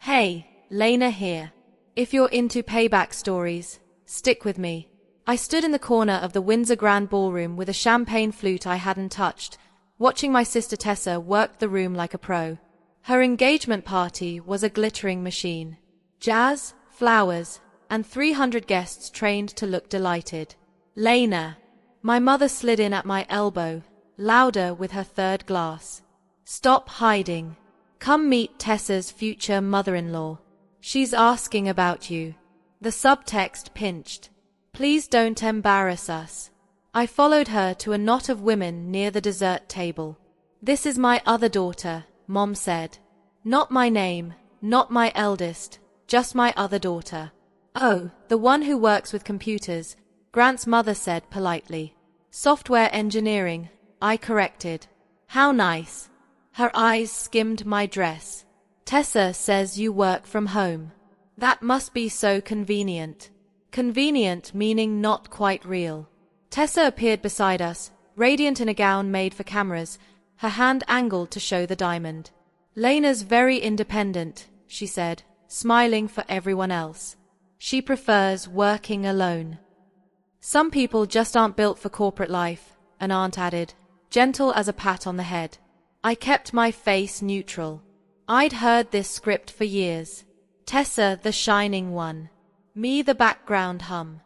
Hey, Lena here. If you're into payback stories, stick with me. I stood in the corner of the Windsor Grand Ballroom with a champagne flute I hadn't touched, watching my sister Tessa work the room like a pro. Her engagement party was a glittering machine. Jazz, flowers, and 300 guests trained to look delighted. Lena. My mother slid in at my elbow, louder with her third glass. Stop hiding. Come meet Tessa's future mother-in-law. She's asking about you. The subtext pinched. Please don't embarrass us. I followed her to a knot of women near the dessert table. This is my other daughter, Mom said. Not my name, not my eldest, just my other daughter. Oh, the one who works with computers, Grant's mother said politely. Software engineering, I corrected. How nice. Her eyes skimmed my dress. Tessa says you work from home. That must be so convenient. Convenient meaning not quite real. Tessa appeared beside us, radiant in a gown made for cameras, her hand angled to show the diamond. Lena's very independent, she said, smiling for everyone else. She prefers working alone. Some people just aren't built for corporate life, an aunt added, gentle as a pat on the head. I kept my face neutral. I'd heard this script for years. Tessa the shining one. Me the background hum.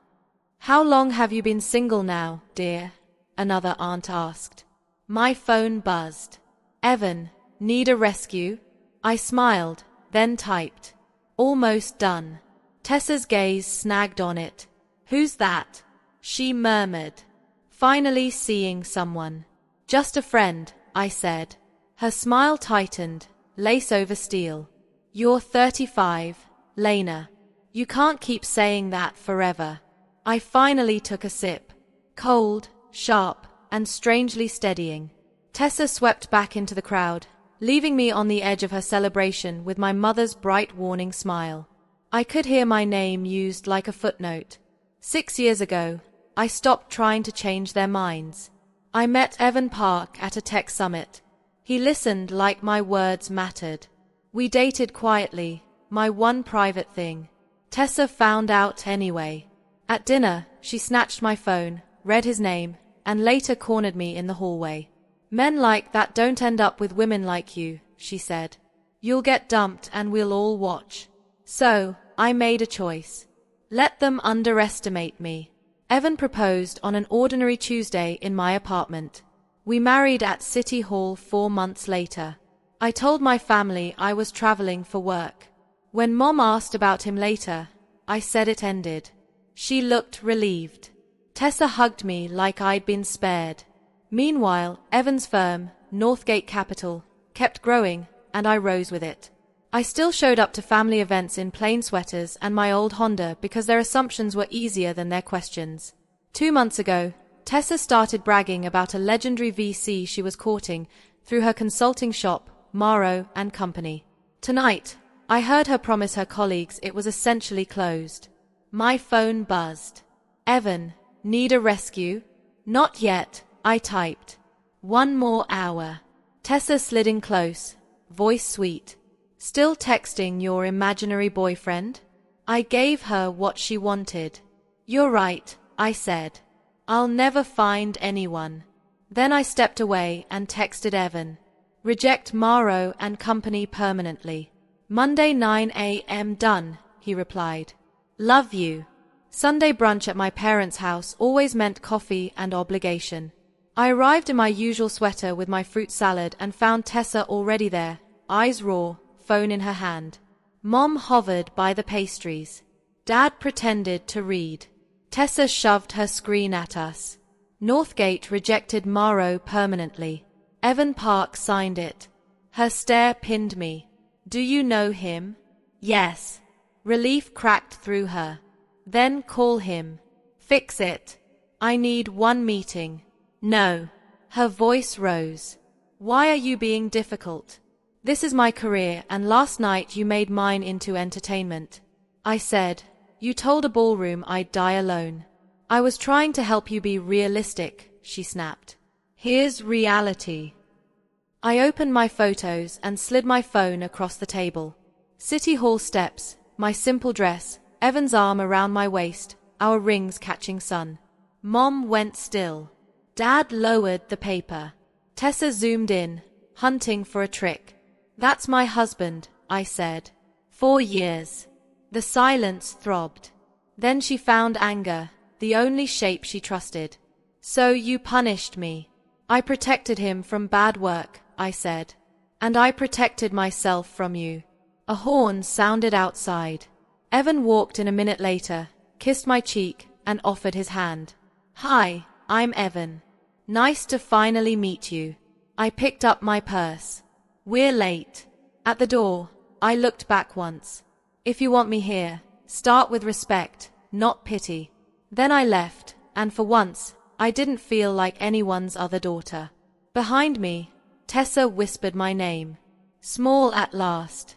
How long have you been single now, dear? Another aunt asked. My phone buzzed. Evan, need a rescue? I smiled, then typed. Almost done. Tessa's gaze snagged on it. Who's that? She murmured. Finally seeing someone. Just a friend, I said. Her smile tightened, lace over steel. You're 35, Lena. You can't keep saying that forever. I finally took a sip. Cold, sharp, and strangely steadying. Tessa swept back into the crowd, leaving me on the edge of her celebration with my mother's bright warning smile. I could hear my name used like a footnote. 6 years ago, I stopped trying to change their minds. I met Evan Park at a tech summit. He listened like my words mattered. We dated quietly, my one private thing. Tessa found out anyway. At dinner, she snatched my phone, read his name, and later cornered me in the hallway. Men like that don't end up with women like you, she said. You'll get dumped and we'll all watch. So, I made a choice. Let them underestimate me. Evan proposed on an ordinary Tuesday in my apartment. We married at City Hall 4 months later. I told my family I was traveling for work. When Mom asked about him later, I said it ended. She looked relieved. Tessa hugged me like I'd been spared. Meanwhile, Evan's firm, Northgate Capital, kept growing, and I rose with it. I still showed up to family events in plain sweaters and my old Honda because their assumptions were easier than their questions. 2 months ago, Tessa started bragging about a legendary VC she was courting through her consulting shop, Morrow and Company. Tonight, I heard her promise her colleagues it was essentially closed. My phone buzzed. Evan, need a rescue? Not yet, I typed. 1 more hour. Tessa slid in close, voice sweet. Still texting your imaginary boyfriend? I gave her what she wanted. You're right, I said. I'll never find anyone. Then I stepped away and texted Evan. Reject Morrow and Company permanently. Monday 9 a.m. done, he replied. Love you. Sunday brunch at my parents' house always meant coffee and obligation. I arrived in my usual sweater with my fruit salad and found Tessa already there, eyes raw, phone in her hand. Mom hovered by the pastries. Dad pretended to read. Tessa shoved her screen at us. Northgate rejected Morrow permanently. Evan Park signed it. Her stare pinned me. Do you know him? Yes. Relief cracked through her. Then call him. Fix it. I need 1 meeting. No. Her voice rose. Why are you being difficult? This is my career, and last night you made mine into entertainment. I said. You told a ballroom I'd die alone. I was trying to help you be realistic, she snapped. Here's reality. I opened my photos and slid my phone across the table. City Hall steps, my simple dress, Evan's arm around my waist, our rings catching sun. Mom went still. Dad lowered the paper. Tessa zoomed in, hunting for a trick. "That's my husband," I said. 4 years. The silence throbbed. Then she found anger, the only shape she trusted. "So you punished me." "I protected him from bad work," I said. "And I protected myself from you." A horn sounded outside. Evan walked in a minute later, kissed my cheek, and offered his hand. "Hi, I'm Evan. Nice to finally meet you." I picked up my purse. "We're late." At the door, I looked back once. "If you want me here, start with respect, not pity." Then I left, and for once, I didn't feel like anyone's other daughter. Behind me, Tessa whispered my name. "Small at last."